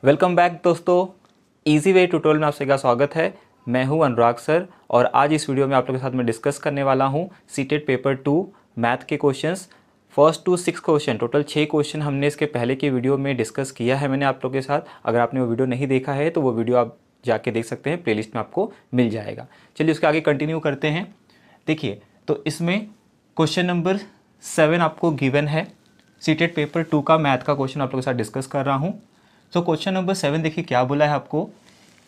Welcome back दोस्तों, easy way tutorial में आप सभी का स्वागत है। मैं हूं अनुराग सर और आज इस वीडियो में आप लोगों के साथ मैं डिस्कस करने वाला हूं सीटेट पेपर 2 मैथ के questions 1 to 6 question. Total 6 question हमने इसके पहले की वीडियो में डिस्कस किया है मैंने आप लोगों के साथ। अगर आपने वो वीडियो नहीं देखा है तो वो वीडियो आप जाके देख सकते हैं, प्लेलिस्ट में आपको मिल जाएगा। चलिए उसके आगे कंटिन्यू करते हैं। देखिए, तो इसमें क्वेश्चन नंबर 7 आपको गिवन है। सीटेट पेपर 2 का मैथ का क्वेश्चन आप लोगों के साथ डिस्कस कर रहा हूँ। तो क्वेश्चन नंबर 7 देखिए क्या बोला है आपको।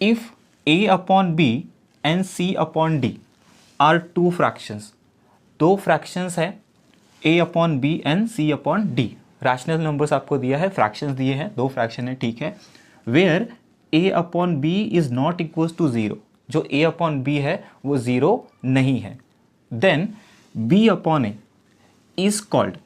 If a upon b and c upon d are two fractions, दो फ्रैक्शंस है a upon b and c upon d. Rational numbers आपको दिया है, फ्रैक्शंस दिए हैं, दो फ्रैक्शन है, ठीक है। Where a upon b is not equals to zero, जो a अपॉन बी है वो ज़ीरो नहीं है। Then b upon a is called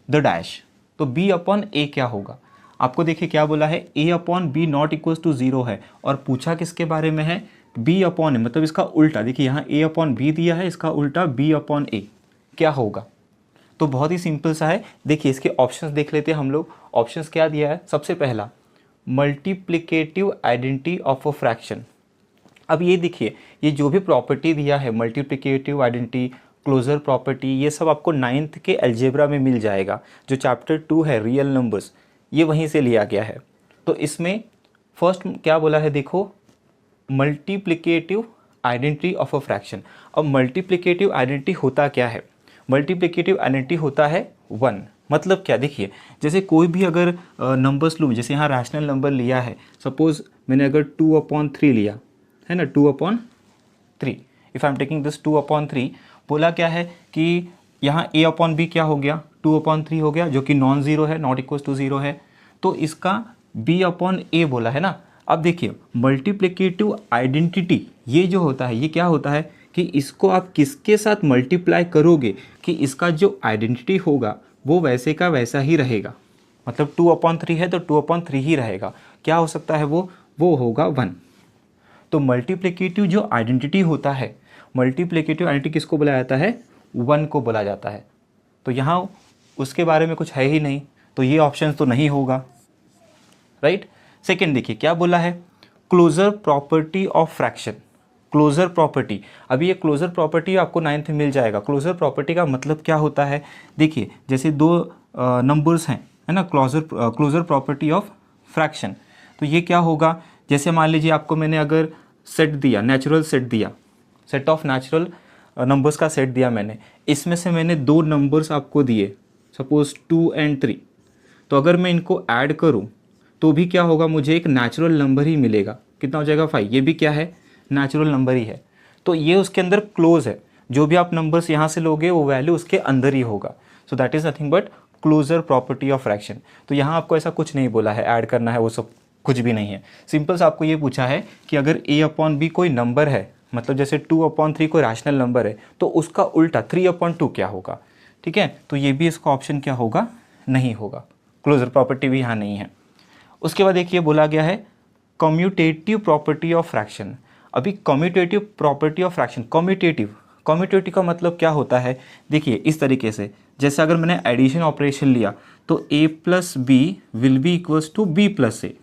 the dash. तो b अपॉन a क्या होगा आपको देखिए क्या बोला है, a upon b not equals to zero है और पूछा किसके बारे में है, b अपॉन ए, मतलब इसका उल्टा। देखिए यहाँ a अपॉन बी दिया है, इसका उल्टा b अपॉन ए क्या होगा। तो बहुत ही सिंपल सा है। देखिए इसके ऑप्शंस देख लेते हैं हम लोग। ऑप्शंस क्या दिया है, सबसे पहला multiplicative identity of a fraction. अब ये देखिए, ये जो भी प्रॉपर्टी दिया है मल्टीप्लिकेटिव आइडेंटिटी, क्लोजर प्रॉपर्टी, ये सब आपको 9th के अलजेब्रा में मिल जाएगा। जो चैप्टर 2 है रियल नंबर्स, ये वहीं से लिया गया है। तो इसमें फर्स्ट क्या बोला है, देखो multiplicative identity of a fraction. अब मल्टीप्लिकेटिव आइडेंटिटी होता क्या है, मल्टीप्लिकेटिव आइडेंटिटी होता है 1। मतलब क्या, देखिए जैसे कोई भी अगर नंबर्स लूँ, जैसे यहाँ रैशनल नंबर लिया है, सपोज मैंने अगर 2/3 लिया है ना, 2/3, if I am taking this 2/3, बोला क्या है कि यहाँ a अपॉन बी क्या हो गया, 2/3 हो गया, जो कि नॉन ज़ीरो है, नॉट इक्वल्स टू ज़ीरो है। तो इसका b अपॉन ए बोला है ना। अब देखिए मल्टीप्लिकेटिव आइडेंटिटी ये जो होता है, ये क्या होता है कि इसको आप किसके साथ मल्टीप्लाई करोगे कि इसका जो आइडेंटिटी होगा वो वैसे का वैसा ही रहेगा। मतलब 2/3 है तो 2/3 ही रहेगा। क्या हो सकता है वो होगा 1। तो मल्टीप्लिकेटिव जो आइडेंटिटी होता है, मल्टीप्लिकेटिव आइडेंटिटी किसको बोला जाता है, 1 को बोला जाता है। तो यहाँ उसके बारे में कुछ है ही नहीं, तो ये ऑप्शन तो नहीं होगा, राइट। सेकंड देखिए क्या बोला है, closure property of fraction. Closure property, अभी ये क्लोजर प्रॉपर्टी आपको 9th में मिल जाएगा। क्लोजर प्रॉपर्टी का मतलब क्या होता है, देखिए जैसे दो नंबर्स हैं, है ना, क्लोजर प्रॉपर्टी ऑफ फ्रैक्शन। तो ये क्या होगा, जैसे मान लीजिए आपको मैंने अगर सेट दिया, नेचुरल सेट दिया, सेट ऑफ नेचुरल नंबर्स का सेट दिया मैंने, इसमें से मैंने दो नंबर्स आपको दिए, सपोज 2 and 3। तो अगर मैं इनको ऐड करूं तो भी क्या होगा, मुझे एक नेचुरल नंबर ही मिलेगा। कितना हो जाएगा, 5। ये भी क्या है, नेचुरल नंबर ही है। तो ये उसके अंदर क्लोज है, जो भी आप नंबर्स यहाँ से लोगे वो वैल्यू उसके अंदर ही होगा। So that is nothing but closure property of fraction. तो यहाँ आपको ऐसा कुछ नहीं बोला है ऐड करना है, वो सब कुछ भी नहीं है। सिंपल सा आपको ये पूछा है कि अगर a अपॉन बी कोई नंबर है, मतलब जैसे 2/3 कोई रैशनल नंबर है, तो उसका उल्टा 3/2 क्या होगा, ठीक है। तो ये भी इसका ऑप्शन क्या होगा, नहीं होगा। क्लोजर प्रॉपर्टी भी यहाँ नहीं है। उसके बाद देखिए बोला गया है कम्यूटेटिव प्रॉपर्टी ऑफ फ्रैक्शन। अभी commutative property of fraction, commutative का मतलब क्या होता है, देखिए इस तरीके से, जैसे अगर मैंने एडिशन ऑपरेशन लिया तो a plus B will be equals to b plus A,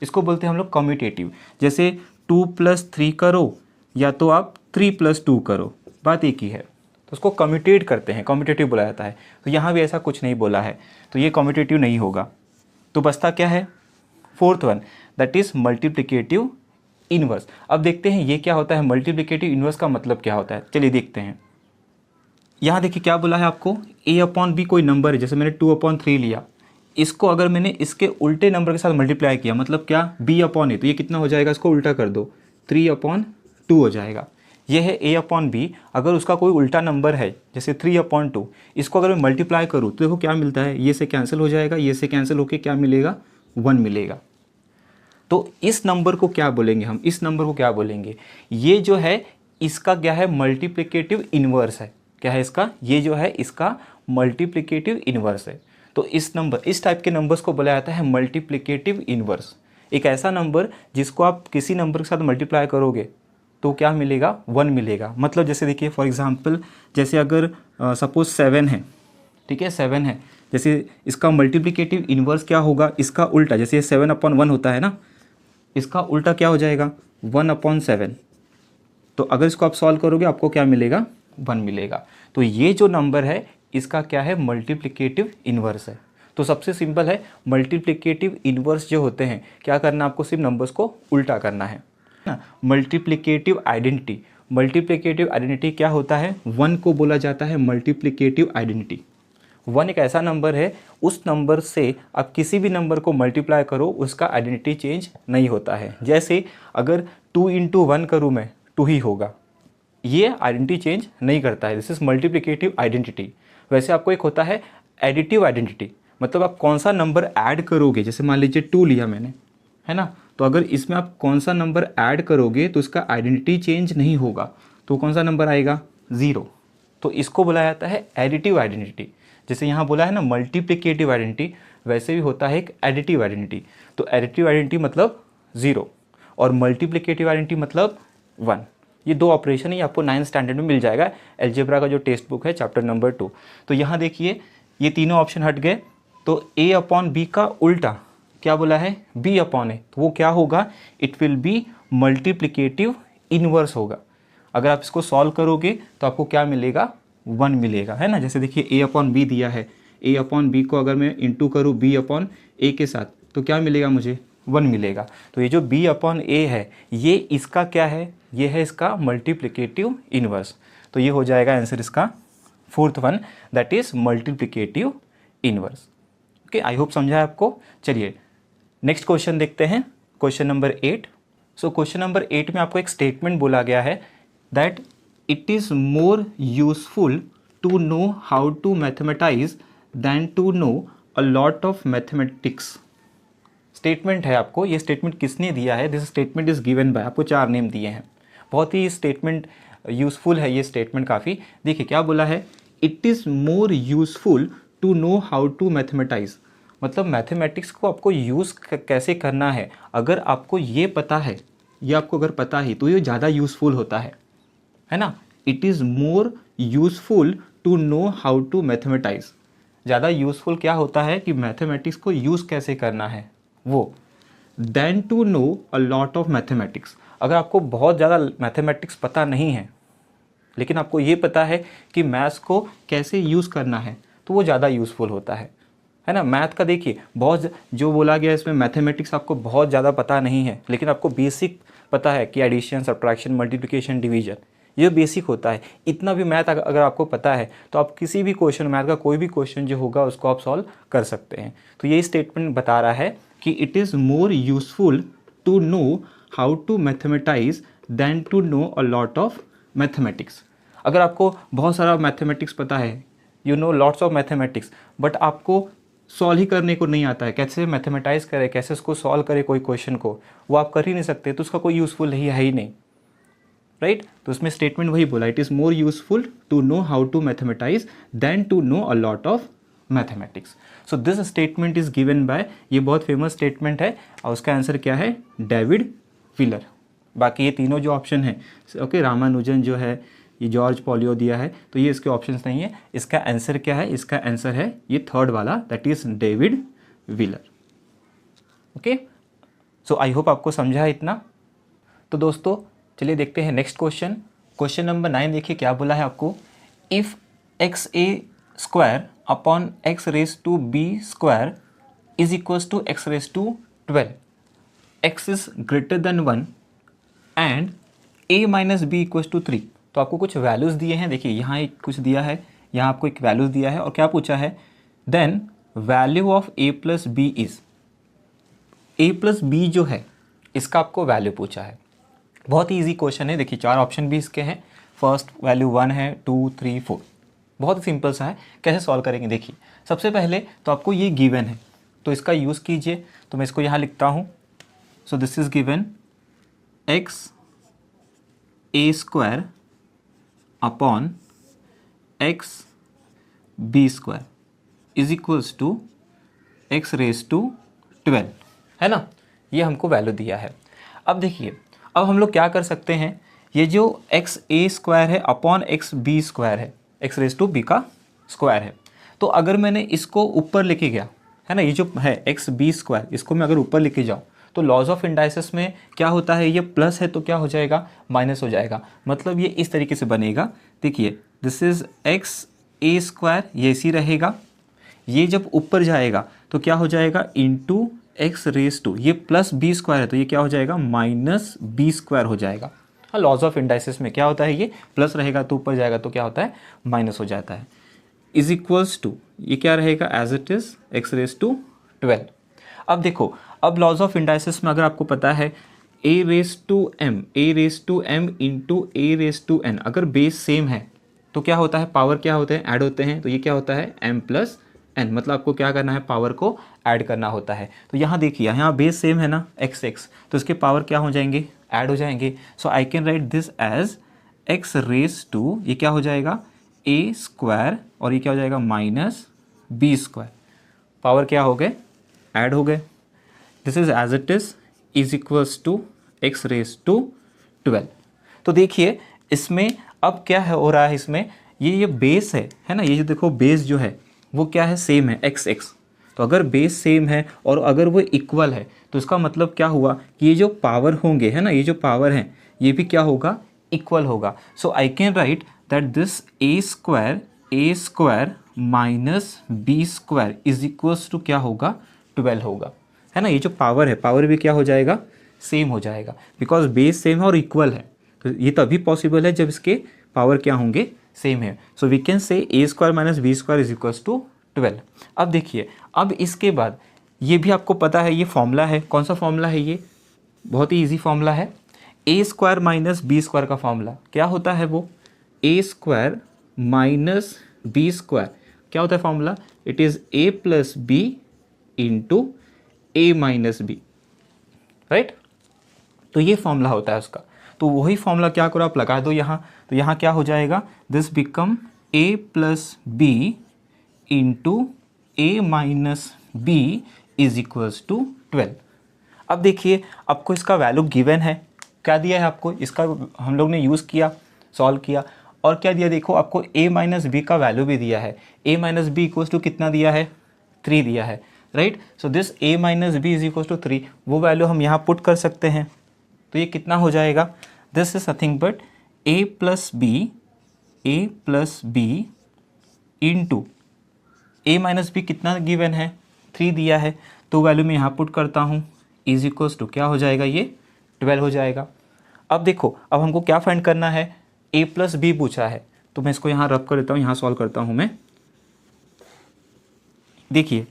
इसको बोलते हैं हम लोग कम्यूटेटिव। जैसे 2 + 3 करो या तो आप 3 + 2 करो, बात एक ही है। तो उसको कम्यूटेट करते हैं, कम्यूटेटिव बोला जाता है। तो यहाँ भी ऐसा कुछ नहीं बोला है, तो ये कम्यूटेटिव नहीं होगा। तो बचता क्या है, 4th one, that is multiplicative inverse. अब देखते हैं ये क्या होता है, मल्टीप्लिकेटिव इनवर्स का मतलब क्या होता है, चलिए देखते हैं। यहाँ देखिए क्या बोला है आपको, a अपॉन बी कोई नंबर है, जैसे मैंने 2/3 लिया, इसको अगर मैंने इसके उल्टे नंबर के साथ मल्टीप्लाई किया, मतलब क्या, b अपॉन ए, तो ये कितना हो जाएगा, इसको उल्टा कर दो, 3/2 हो जाएगा। ये है a अपॉन बी, अगर उसका कोई उल्टा नंबर है जैसे 3/2, इसको अगर मैं मल्टीप्लाई करूँ तो देखो क्या मिलता है, ये से कैंसिल हो जाएगा, ये से कैंसिल होकर क्या मिलेगा, 1 मिलेगा। तो इस नंबर को क्या बोलेंगे हम, इस नंबर को क्या बोलेंगे, ये जो है इसका क्या है, मल्टीप्लिकेटिव इनवर्स है। क्या है इसका, ये जो है इसका मल्टीप्लिकेटिव इनवर्स है। तो इस नंबर, इस टाइप के नंबर्स को बोला जाता है मल्टीप्लिकेटिव इनवर्स। एक ऐसा नंबर जिसको आप किसी नंबर के साथ मल्टीप्लाई करोगे तो क्या मिलेगा, 1 मिलेगा। मतलब जैसे देखिए फॉर एग्जांपल, जैसे अगर सपोज 7 है, ठीक है, 7 है। जैसे इसका मल्टीप्लिकेटिव इन्वर्स क्या होगा, इसका उल्टा, जैसे ये 7/1 होता है ना, इसका उल्टा क्या हो जाएगा 1/7। तो अगर इसको आप सॉल्व करोगे आपको क्या मिलेगा 1 मिलेगा। तो ये जो नंबर है इसका क्या है मल्टीप्लिकेटिव इन्वर्स है। तो सबसे सिंपल है, मल्टीप्लिकेटिव इन्वर्स जो होते हैं क्या करना, आपको सिर्फ नंबर्स को उल्टा करना है ना। मल्टीप्लिकेटिव आइडेंटिटी, मल्टीप्लिकेटिव आइडेंटिटी क्या होता है, 1 को बोला जाता है मल्टीप्लिकेटिव आइडेंटिटी। 1 एक ऐसा नंबर है, उस नंबर से आप किसी भी नंबर को मल्टीप्लाई करो उसका आइडेंटिटी चेंज नहीं होता है। जैसे अगर 2 × 1 करूँ मैं 2 ही होगा, ये आइडेंटिटी चेंज नहीं करता है। This is multiplicative identity. वैसे आपको एक होता है एडिटिव आइडेंटिटी, मतलब आप कौन सा नंबर ऐड करोगे, जैसे मान लीजिए 2 लिया मैंने, है ना, तो अगर इसमें आप कौन सा नंबर ऐड करोगे तो इसका आइडेंटिटी चेंज नहीं होगा, तो कौन सा नंबर आएगा 0। तो इसको बोला जाता है एडिटिव आइडेंटिटी। जैसे यहाँ बोला है ना मल्टीप्लिकेटिव आइडेंटिटी, वैसे भी होता है एक एडिटिव आइडेंटिटी। तो एडिटिव आइडेंटिटी मतलब 0 और मल्टीप्लिकेटिव आइडेंटिटी मतलब 1। ये 2 ऑपरेशन ही आपको 9th स्टैंडर्ड में मिल जाएगा, अलजेब्रा का जो टेक्स्ट बुक है चैप्टर नंबर 2। तो यहाँ देखिए ये तीनों ऑप्शन हट गए, तो a/b का उल्टा क्या बोला है b/a, तो वो क्या होगा, it will be multiplicative inverse होगा। अगर आप इसको सॉल्व करोगे तो आपको क्या मिलेगा 1 मिलेगा, है ना। जैसे देखिए a/b दिया है, a/b को अगर मैं इंटू करूँ b/a के साथ तो क्या मिलेगा मुझे 1 मिलेगा। तो ये जो b/a है ये इसका क्या है, ये है इसका मल्टीप्लिकेटिव इनवर्स। तो ये हो जाएगा आंसर इसका 4th one, that is multiplicative inverse. Okay, I hope समझा है आपको। चलिए नेक्स्ट क्वेश्चन देखते हैं, question number 8। So question number 8 में आपको एक स्टेटमेंट बोला गया है that it is more useful to know how to mathematize than to know a lot of mathematics. Statement है आपको, ये स्टेटमेंट किसने दिया है, this statement is given by, आपको 4 नेम दिए हैं। बहुत ही स्टेटमेंट यूजफुल है ये स्टेटमेंट काफ़ी। देखिए क्या बोला है, it is more useful to know how to mathematize, मतलब मैथमेटिक्स को आपको यूज़ कैसे करना है, अगर आपको ये पता है, ये आपको अगर पता है तो ये ज़्यादा यूज़फुल होता है ना। It is more useful to know how to mathematize, ज़्यादा यूज़फुल क्या होता है कि मैथमेटिक्स को यूज़ कैसे करना है वो, than to know a lot of mathematics. अगर आपको बहुत ज़्यादा मैथमेटिक्स पता नहीं है लेकिन आपको ये पता है कि मैथ्स को कैसे यूज़ करना है तो वो ज़्यादा यूज़फुल होता है ना। मैथ का देखिए बहुत जो बोला गया इसमें, मैथमेटिक्स आपको बहुत ज़्यादा पता नहीं है लेकिन आपको बेसिक पता है कि एडिशन, सब्ट्रैक्शन, मल्टीप्लिकेशन, डिवीजन, ये बेसिक होता है। इतना भी मैथ अगर आपको पता है तो आप किसी भी क्वेश्चन, मैथ का कोई भी क्वेश्चन जो होगा उसको आप सॉल्व कर सकते हैं। तो ये स्टेटमेंट बता रहा है कि it is more useful to know how to mathematize than to know a lot of mathematics. अगर आपको बहुत सारा मैथमेटिक्स पता है, you know lots of mathematics, but आपको सॉल्व ही करने को नहीं आता है, कैसे मैथमेटाइज करें, कैसे उसको सॉल्व करें कोई क्वेश्चन को, वो आप कर ही नहीं सकते, तो उसका कोई यूज़फुल नहीं है ही नहीं, राइट। तो उसमें स्टेटमेंट वही बोला, it is more useful to know how to mathematize than to know a lot of mathematics. So this statement is given by, ये बहुत फेमस स्टेटमेंट है और उसका आंसर क्या है डेविड व्हीलर। बाकी ये तीनों जो ऑप्शन है, ओके, रामानुजन जो है, ये जॉर्ज पॉलियो दिया है, तो ये इसके ऑप्शंस नहीं है। इसका आंसर क्या है, इसका आंसर है ये 3rd वाला, that is David wheeler. Okay, so I hope आपको समझा है इतना। तो दोस्तों चलिए देखते हैं नेक्स्ट क्वेश्चन, क्वेश्चन नंबर 9। देखिए क्या बोला है आपको, if xa² upon x⁻b² is equals to x⁻12, x is greater than 1 and a - b = 3। तो आपको कुछ वैल्यूज़ दिए हैं, देखिए यहाँ एक कुछ दिया है, यहाँ आपको एक वैल्यूज़ दिया है और क्या पूछा है, then value of a + b is, a + b जो है इसका आपको वैल्यू पूछा है। बहुत ही ईजी क्वेश्चन है, देखिए 4 ऑप्शन भी इसके हैं, फर्स्ट वैल्यू 1 है, 2, 3, 4, बहुत ही सिंपल सा है। कैसे सॉल्व करेंगे, देखिए सबसे पहले तो आपको ये गिवन है तो इसका यूज़ कीजिए, तो मैं इसको यहाँ लिखता हूँ। So this is given xa² upon x⁻b² is equals to x⁻12, है ना। ये हमको वैल्यू दिया है। अब देखिए, अब हम लोग क्या कर सकते हैं, ये जो xa² है अपॉन xb² है, x⁻b का स्क्वायर है, तो अगर मैंने इसको ऊपर लेके गया है ना, ये जो है एक्स बी स्क्वायर, इसको मैं अगर ऊपर लेके जाऊँ तो लॉज ऑफ इंडाइसिस में क्या होता है, ये प्लस है तो क्या हो जाएगा, माइनस हो जाएगा। मतलब ये इस तरीके से बनेगा, देखिए this is x A square, ये इसी रहेगा। ये जब ऊपर जाएगा तो क्या हो जाएगा, इंटू एक्स रेस टू, ये प्लस बी स्क्वायर है तो ये क्या हो जाएगा, माइनस बी स्क्वायर हो जाएगा। हाँ, लॉज ऑफ इंडाइसिस में क्या होता है, ये प्लस रहेगा तो ऊपर जाएगा तो क्या होता है, माइनस हो जाता है। इज इक्वल्स टू, ये क्या रहेगा, as it is x raise to 12। अब देखो, अब लॉज ऑफ इंडाइसिस में अगर आपको पता है A raise to M into A raise to N, अगर बेस सेम है तो क्या होता है, पावर क्या होते हैं, ऐड होते हैं, तो ये क्या होता है m प्लस एन, मतलब आपको क्या करना है, पावर को ऐड करना होता है। तो यहाँ देखिए, यहाँ बेस सेम है ना एक्स एक्स, तो इसके पावर क्या हो जाएंगे, ऐड हो जाएंगे। So I can write this as X raise to, ये क्या हो जाएगा, ए स्क्वायर, और ये क्या हो जाएगा, माइनस बी स्क्वायर। पावर क्या हो गए, ऐड हो गए। This is as it is equals to x raise to 12। तो देखिए इसमें अब क्या है हो रहा है, इसमें ये बेस है ना, ये जो देखो बेस जो है वो क्या है, सेम है एक्स एक्स। तो अगर बेस सेम है और अगर वो इक्वल है तो इसका मतलब क्या हुआ कि ये जो पावर होंगे है ना, ये जो पावर हैं ये भी क्या होगा, इक्वल होगा। So I can write that this A square minus B square is equals to क्या होगा, 12 होगा, है ना। ये जो पावर है, पावर भी क्या हो जाएगा, सेम हो जाएगा, बिकॉज बेस सेम है और इक्वल है। तो ये तभी पॉसिबल है जब इसके पावर क्या होंगे, सेम है। सो we can say a square minus B square is equals to 12। अब देखिए, अब इसके बाद ये भी आपको पता है, ये फॉर्मूला है, कौन सा फॉर्मूला है, ये बहुत ही इजी फॉर्मूला है, a square minus B square का फॉर्मूला क्या होता है, वो a square minus B square क्या होता है formula, it is a plus b into a minus b, right. तो ये फॉर्मूला होता है उसका। तो वही फॉर्मूला क्या करो, आप लगा दो यहाँ, तो यहाँ क्या हो जाएगा, this become a plus b into a minus b is equals to 12। अब देखिए, आपको इसका वैल्यू गिवन है, क्या दिया है आपको, इसका हम लोग ने यूज़ किया, सॉल्व किया, और क्या दिया देखो, आपको a माइनस बी का वैल्यू भी दिया है। a minus b equals to कितना दिया है, 3 दिया है, right. So this a minus b is equals to 3, वो वैल्यू हम यहाँ पुट कर सकते हैं। तो ये कितना हो जाएगा, this is nothing but a plus b into a minus b कितना गिवन है, 3 दिया है, तो वैल्यू मैं यहाँ पुट करता हूँ, इज इक्वल्स टू क्या हो जाएगा, ये 12 हो जाएगा। अब देखो, अब हमको क्या फाइंड करना है, a प्लस बी पूछा है, तो मैं इसको यहाँ रब कर देता हूँ, यहाँ सॉल्व करता हूँ मैं। देखिए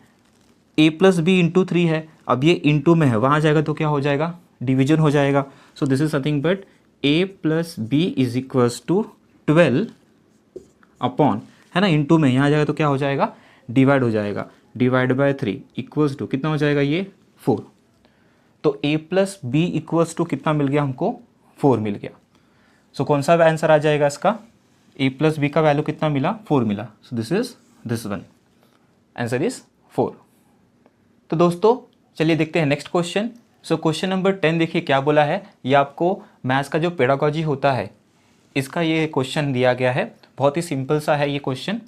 a प्लस बी इंटू 3 है, अब ये इंटू में है, वहाँ जाएगा तो क्या हो जाएगा, डिवीजन हो जाएगा। So this is nothing but a plus b is equals to 12 upon, है ना, इंटू में यहाँ जाएगा तो क्या हो जाएगा, डिवाइड हो जाएगा, डिवाइड बाय 3 इक्वल्स टू कितना हो जाएगा, ये 4। तो a plus b equals to कितना मिल गया हमको, 4 मिल गया। सो कौन सा आंसर आ जाएगा इसका, a प्लस बी का वैल्यू कितना मिला, 4 मिला। सो this is this one, answer is 4। तो दोस्तों चलिए देखते हैं नेक्स्ट क्वेश्चन। सो क्वेश्चन नंबर 10 देखिए क्या बोला है, ये आपको मैथ्स का जो पेडागोजी होता है इसका ये क्वेश्चन दिया गया है, बहुत ही सिंपल सा है ये question.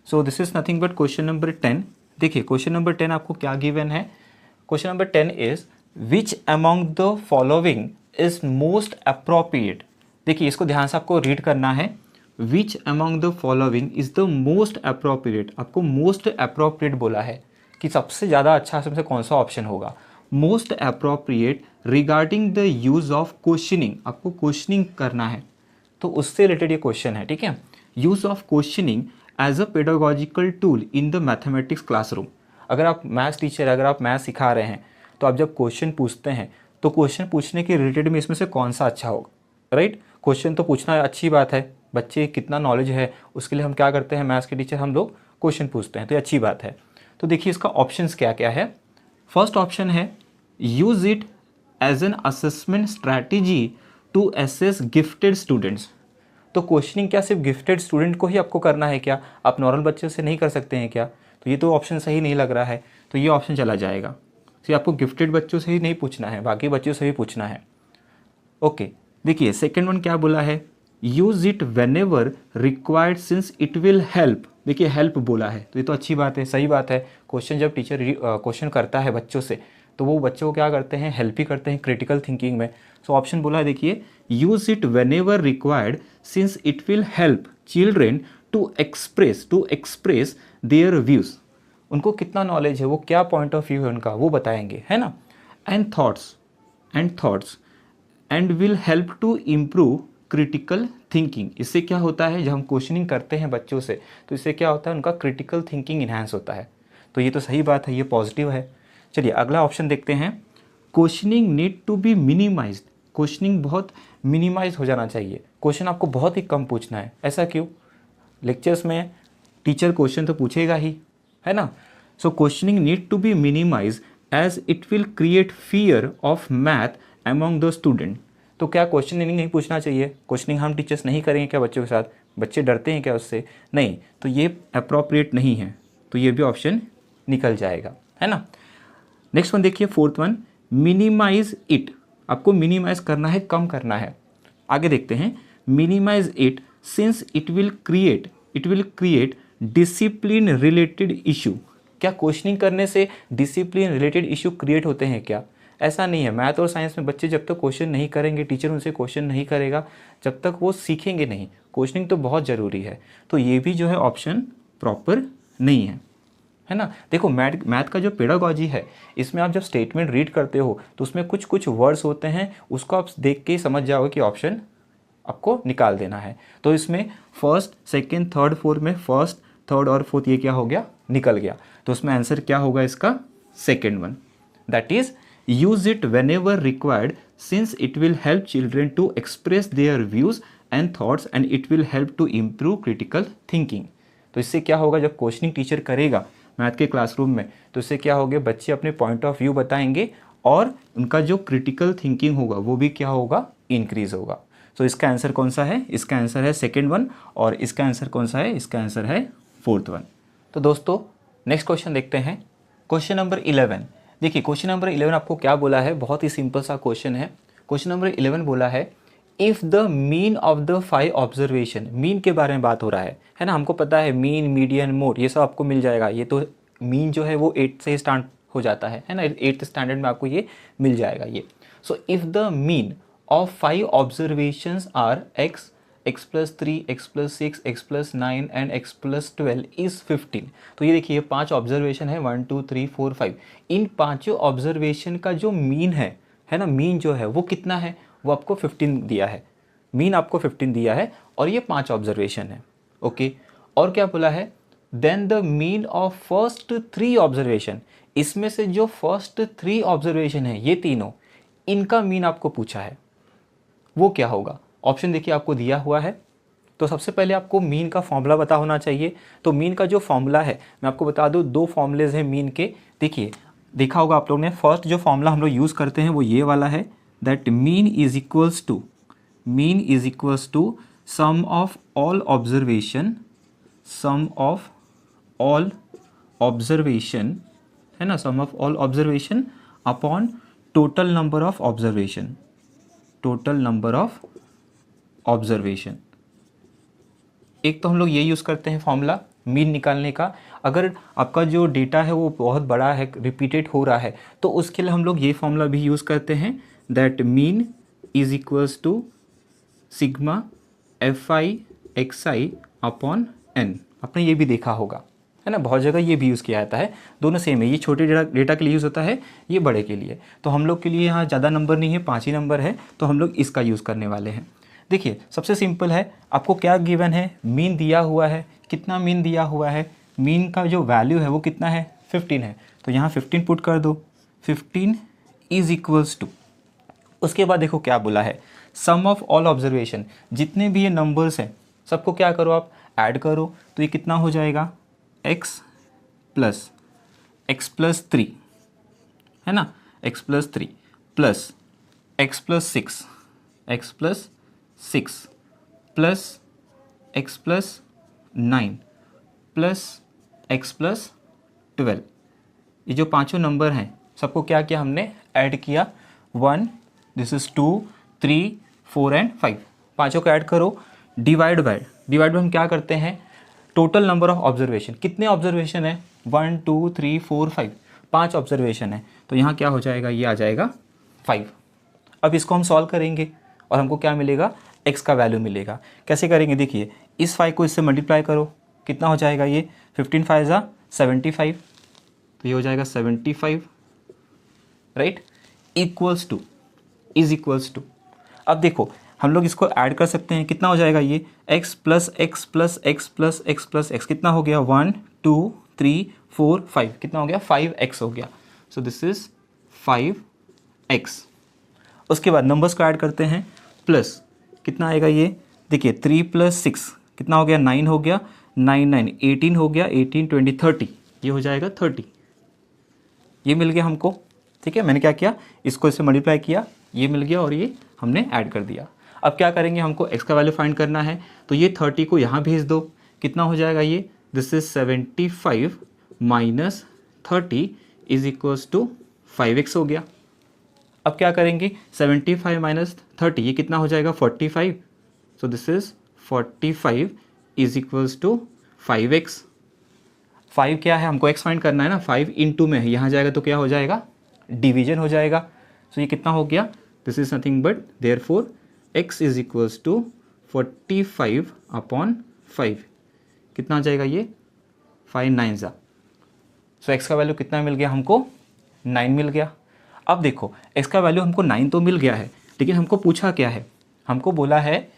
So this is nothing but question number 10। देखिए क्वेश्चन नंबर 10 आपको क्या गिवन है, question number 10 is which among the following is most appropriate. देखिए इसको ध्यान से आपको रीड करना है, which among the following is the most appropriate, आपको मोस्ट अप्रोप्रिएट बोला है कि सबसे ज़्यादा अच्छा सबसे कौन सा ऑप्शन होगा, most appropriate regarding the use of questioning, आपको क्वेश्चनिंग करना है तो उससे रिलेटेड ये क्वेश्चन है, ठीक है। Use of questioning as a pedagogical tool in the mathematics classroom. अगर आप मैथ्स टीचर, अगर आप मैथ्स सिखा रहे हैं तो आप जब क्वेश्चन पूछते हैं तो क्वेश्चन पूछने के रिलेटेड में इसमें से कौन सा अच्छा होगा, राइट। क्वेश्चन तो पूछना अच्छी बात है, बच्चे कितना नॉलेज है उसके लिए हम क्या करते हैं, मैथ्स के टीचर हम लोग क्वेश्चन पूछते हैं, तो ये अच्छी बात है। तो देखिए इसका ऑप्शंस क्या क्या है। फर्स्ट ऑप्शन है use it as an assessment strategy to assess gifted students. तो क्वेश्चनिंग क्या सिर्फ गिफ्टेड स्टूडेंट को ही आपको करना है क्या, आप नॉर्मल बच्चे से नहीं कर सकते हैं क्या, तो ये तो ऑप्शन सही नहीं लग रहा है, तो ये ऑप्शन चला जाएगा। तो आपको गिफ्टेड बच्चों से ही नहीं पूछना है, बाकी बच्चों से भी पूछना है। ओके देखिए सेकेंड वन क्या बोला है, use it whenever required since it will help. देखिए हेल्प बोला है तो ये तो अच्छी बात है, सही बात है। क्वेश्चन जब टीचर क्वेश्चन करता है बच्चों से तो वो बच्चों को क्या करते हैं, हेल्प ही करते हैं क्रिटिकल थिंकिंग में। सो ऑप्शन बोला है देखिए, use it whenever required since it will help children to express their views. उनको कितना नॉलेज है, वो क्या पॉइंट ऑफ व्यू है उनका, वो बताएंगे, है ना। And thoughts and will help to improve critical thinking. इससे क्या होता है, जब हम क्वेश्चनिंग करते हैं बच्चों से तो इससे क्या होता है, उनका क्रिटिकल थिंकिंग इन्हांस होता है। तो ये तो सही बात है, ये पॉजिटिव है। चलिए अगला ऑप्शन देखते हैं। Questioning need to be minimized. Questioning बहुत मिनिमाइज हो जाना चाहिए, क्वेश्चन आपको बहुत ही कम पूछना है। ऐसा क्यों? लेक्चर्स में टीचर क्वेश्चन तो पूछेगा ही, है ना। So questioning need to be minimize as it will create fear of math among the student. तो क्या क्वेश्चनिंग नहीं पूछना चाहिए? क्वेश्चनिंग हम टीचर्स नहीं करेंगे क्या बच्चों के साथ? बच्चे डरते हैं क्या उससे? नहीं, तो ये अप्रोप्रिएट नहीं है, तो ये भी ऑप्शन निकल जाएगा, है ना। नेक्स्ट वन देखिए, फोर्थ वन, मिनिमाइज इट। आपको मिनिमाइज करना है, कम करना है। आगे देखते हैं, minimize it since it will create discipline related issue. क्या क्वेश्चनिंग करने से डिसिप्लिन रिलेटेड इशू क्रिएट होते हैं क्या? ऐसा नहीं है। मैथ और साइंस में बच्चे जब तक क्वेश्चन नहीं करेंगे, टीचर उनसे क्वेश्चन नहीं करेगा, जब तक वो सीखेंगे नहीं। क्वेश्चनिंग तो बहुत ज़रूरी है। तो ये भी जो है ऑप्शन प्रॉपर नहीं है ना। देखो मैथ का जो पेडागॉजी है, इसमें आप जब स्टेटमेंट रीड करते हो तो उसमें कुछ कुछ वर्ड्स होते हैं, उसको आप देख के समझ जाओगे कि ऑप्शन आपको निकाल देना है। तो इसमें फर्स्ट, सेकंड, थर्ड, फोर्थ में फर्स्ट, थर्ड और फोर्थ ये क्या हो गया, निकल गया। तो उसमें आंसर क्या होगा इसका? Second one, that is use it whenever required since it will help children to express their views and thoughts and it will help to improve critical thinking. तो इससे क्या होगा, जब क्वेश्चनिंग टीचर करेगा math के classroom में तो इससे क्या होगा, बच्चे अपने पॉइंट ऑफ व्यू बताएंगे और उनका जो क्रिटिकल थिंकिंग होगा वो भी क्या होगा, इंक्रीज होगा। तो इसका आंसर कौन सा है? इसका आंसर है सेकंड वन। और इसका आंसर कौन सा है? इसका आंसर है फोर्थ वन। तो दोस्तों नेक्स्ट क्वेश्चन देखते हैं, क्वेश्चन नंबर 11। देखिए क्वेश्चन नंबर 11 आपको क्या बोला है, बहुत ही सिंपल सा क्वेश्चन है। क्वेश्चन नंबर 11 बोला है, if the mean of the 5 observation. Mean के बारे में बात हो रहा है ना। हमको पता है मीन, मीडियन, मोड ये सब आपको मिल जाएगा। ये तो मीन जो है वो 8 से स्टार्ट हो जाता है ना। 8th स्टैंडर्ड में आपको ये मिल जाएगा ये। So if the mean of 5 observations are x, x+3, x+6, x+9 and x+12 is 15। तो ये देखिए 5 ऑब्जर्वेशन है, 1 2 3 4 5। इन पाँचों ऑब्जर्वेशन का जो मीन है ना, मीन जो है वो कितना है, वो आपको 15 दिया है। मीन आपको 15 दिया है और ये 5 ऑब्जर्वेशन है। ओके, और क्या बोला है, then the mean of first 3 observation. इसमें से जो फर्स्ट 3 ऑब्जर्वेशन है ये तीनों, इनका मीन आपको पूछा है, वो क्या होगा? ऑप्शन देखिए आपको दिया हुआ है। तो सबसे पहले आपको मीन का फॉर्मूला पता होना चाहिए। तो मीन का जो फॉर्मूला है मैं आपको बता दूं, 2 फॉर्मूलेज हैं मीन के। देखिए देखा होगा आप लोगों ने, फर्स्ट जो फॉर्मूला हम लोग यूज़ करते हैं वो ये वाला है, that mean is equals to sum of all observation, sum of all observation, है ना, sum of all observation upon total number of observation, total number of observation. एक तो हम लोग ये यूज़ करते हैं फॉर्मूला मीन निकालने का। अगर आपका जो डेटा है वो बहुत बड़ा है, रिपीटेड हो रहा है, तो उसके लिए हम लोग ये फॉर्मूला भी यूज़ करते हैं, that mean is equals to sigma fi xi upon n। आपने ये भी देखा होगा, है ना, बहुत जगह ये भी यूज़ किया जाता है। दोनों सेम है, ये छोटे डेटा के लिए यूज़ होता है, ये बड़े के लिए। तो हम लोग के लिए यहाँ ज़्यादा नंबर नहीं है, 5 ही नंबर है, तो हम लोग इसका यूज़ करने वाले हैं। देखिए सबसे सिंपल है, आपको क्या गिवन है, मीन दिया हुआ है। कितना मीन दिया हुआ है? मीन का जो वैल्यू है वो कितना है, 15 है। तो यहाँ 15 पुट कर दो, 15 इज इक्वल्स टू, उसके बाद देखो क्या बोला है, सम ऑफ ऑल ऑब्जर्वेशन। जितने भी ये नंबर्स हैं सबको क्या करो, आप ऐड करो। तो ये कितना हो जाएगा, x प्लस 3, है ना, x plus 3 plus x plus 6, x plus 6 plus x plus 9 plus x plus 12। ये जो पांचों नंबर हैं सबको क्या किया हमने, ऐड किया। 1, दिस इज़ 2, 3, 4 एंड 5, पाँचों को ऐड करो। डिवाइड बाय हम क्या करते हैं, टोटल नंबर ऑफ ऑब्जर्वेशन, कितने ऑब्जर्वेशन है 1 2 3 4 5, 5 ऑब्जर्वेशन है, तो यहाँ क्या हो जाएगा, ये आ जाएगा 5। अब इसको हम सॉल्व करेंगे और हमको क्या मिलेगा, x का वैल्यू मिलेगा। कैसे करेंगे, देखिए इस 5 को इससे मल्टीप्लाई करो, कितना हो जाएगा ये 15 5 जा 75, तो ये हो जाएगा 75, right, equals to, is equals to. अब देखो हम लोग इसको ऐड कर सकते हैं, कितना हो जाएगा ये x plus x plus x plus x plus x, कितना हो गया 1 2 3 4 5, कितना हो गया 5x हो गया। सो दिस इज 5x। उसके बाद नंबर्स को ऐड करते हैं, प्लस कितना आएगा ये, देखिए 3 प्लस 6 कितना हो गया 9 हो गया, 9 9 18 हो गया, 18 20 30, ये हो जाएगा 30, ये मिल गया हमको। ठीक है, मैंने क्या किया, इसको इससे मल्टीप्लाई किया, ये मिल गया और ये हमने ऐड कर दिया। अब क्या करेंगे, हमको x का वैल्यू फाइंड करना है, तो ये 30 को यहाँ भेज दो, कितना हो जाएगा ये, this is 75 minus 30 is equals to 5x हो गया। अब क्या करेंगे, 75 माइनस 30 ये कितना हो जाएगा 45, so this is 45 is equals to 5x। 5 क्या है, हमको x फाइंड करना है ना, 5 इंटू में है, यहाँ जाएगा तो क्या हो जाएगा, डिवीजन हो जाएगा। सो ये कितना हो गया, this is nothing but therefore x is equals to 45 upon 5, कितना आ जाएगा ये 5 9 जा। सो x का वैल्यू कितना मिल गया हमको, 9 मिल गया। अब देखो x का वैल्यू हमको 9 तो मिल गया है, लेकिन हमको पूछा क्या है, हमको बोला है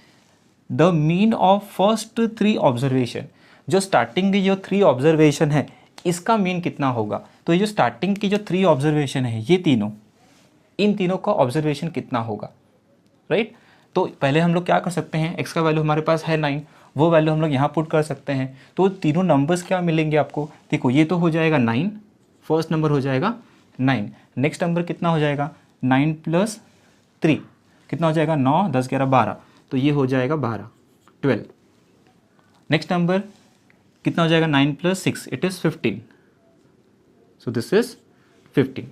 the mean of first 3 observation, जो स्टार्टिंग की जो 3 ऑब्जर्वेशन है इसका मीन कितना होगा। तो ये जो स्टार्टिंग की जो 3 ऑब्जर्वेशन है ये तीनों, इन तीनों का ऑब्जर्वेशन कितना होगा, राइट। तो पहले हम लोग क्या कर सकते हैं, x का वैल्यू हमारे पास है 9, वो वैल्यू हम लोग यहाँ पुट कर सकते हैं, तो तीनों नंबर्स क्या मिलेंगे आपको, देखो ये तो हो जाएगा 9, फर्स्ट नंबर हो जाएगा 9, नेक्स्ट नंबर कितना हो जाएगा 9 प्लस 3 कितना हो जाएगा 9 10 11 12, तो ये हो जाएगा 12 12। नेक्स्ट नंबर कितना हो जाएगा 9 plus 6 it is 15, so this is 15।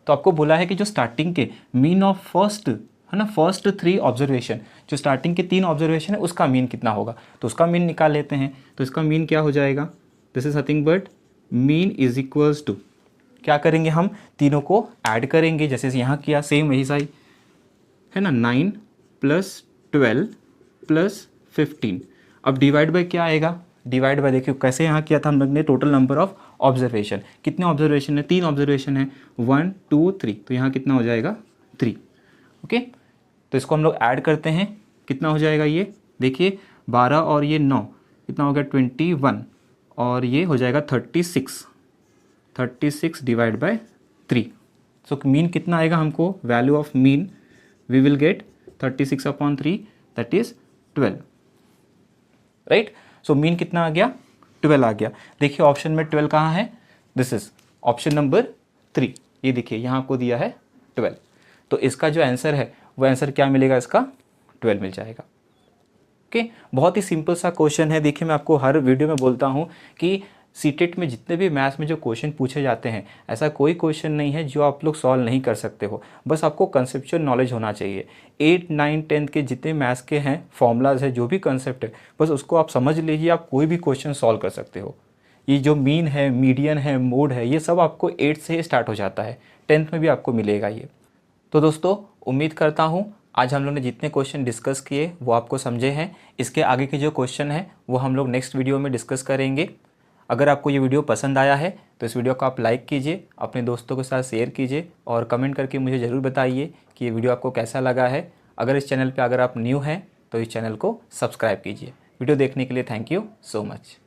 तो आपको बोला है कि जो स्टार्टिंग के मीन ऑफ फर्स्ट है ना, फर्स्ट 3 ऑब्जर्वेशन, जो स्टार्टिंग के 3 ऑब्जर्वेशन है उसका मीन कितना होगा, तो उसका मीन निकाल लेते हैं। तो इसका मीन क्या हो जाएगा, this is nothing but mean is equals to, क्या करेंगे हम तीनों को ऐड करेंगे, जैसे यहाँ किया सेम वही साई है ना, 9 प्लस 12 प्लस 15। अब डिवाइड बाय क्या आएगा, डिवाइड बाय देखिए कैसे यहाँ किया था हम लोग ने, टोटल नंबर ऑफ ऑब्जर्वेशन, कितने ऑब्जर्वेशन है 3 ऑब्जर्वेशन है 1 2 3, तो यहाँ कितना हो जाएगा 3। ओके, तो इसको हम लोग ऐड करते हैं, कितना हो जाएगा ये, देखिए 12 और ये 9 कितना हो गया 21, और ये हो जाएगा 36 डिवाइड बाय 3। सो मीन कितना आएगा हमको, value of mean we will get 36 upon 3 that is 12, right. So mean कितना आ गया 12 आ गया। देखिए ऑप्शन में 12 कहाँ है, दिस इज ऑप्शन नंबर 3, ये देखिए यहाँ आपको दिया है 12, तो इसका जो आंसर है वो आंसर क्या मिलेगा, इसका 12 मिल जाएगा। ओके, बहुत ही सिंपल सा क्वेश्चन है। देखिए मैं आपको हर वीडियो में बोलता हूँ कि सीटेट में जितने भी मैथ्स में जो क्वेश्चन पूछे जाते हैं, ऐसा कोई क्वेश्चन नहीं है जो आप लोग सॉल्व नहीं कर सकते हो, बस आपको कंसेप्चुअल नॉलेज होना चाहिए। 8 9 10 के जितने मैथ्स के हैं फॉर्मूलाज है, जो भी कंसेप्ट है, बस उसको आप समझ लीजिए, आप कोई भी क्वेश्चन सॉल्व कर सकते हो। ये जो मीन है, मीडियन है, मोड है, ये सब आपको 8 से ही स्टार्ट हो जाता है, 10th में भी आपको मिलेगा ये। तो दोस्तों उम्मीद करता हूँ आज हम लोग ने जितने क्वेश्चन डिस्कस किए वो आपको समझे हैं। इसके आगे के जो क्वेश्चन हैं वो हम लोग नेक्स्ट वीडियो में डिस्कस करेंगे। अगर आपको ये वीडियो पसंद आया है तो इस वीडियो को आप लाइक कीजिए, अपने दोस्तों के साथ शेयर कीजिए और कमेंट करके मुझे ज़रूर बताइए कि ये वीडियो आपको कैसा लगा है। अगर इस चैनल पे अगर आप न्यू हैं तो इस चैनल को सब्सक्राइब कीजिए। वीडियो देखने के लिए थैंक यू सो मच।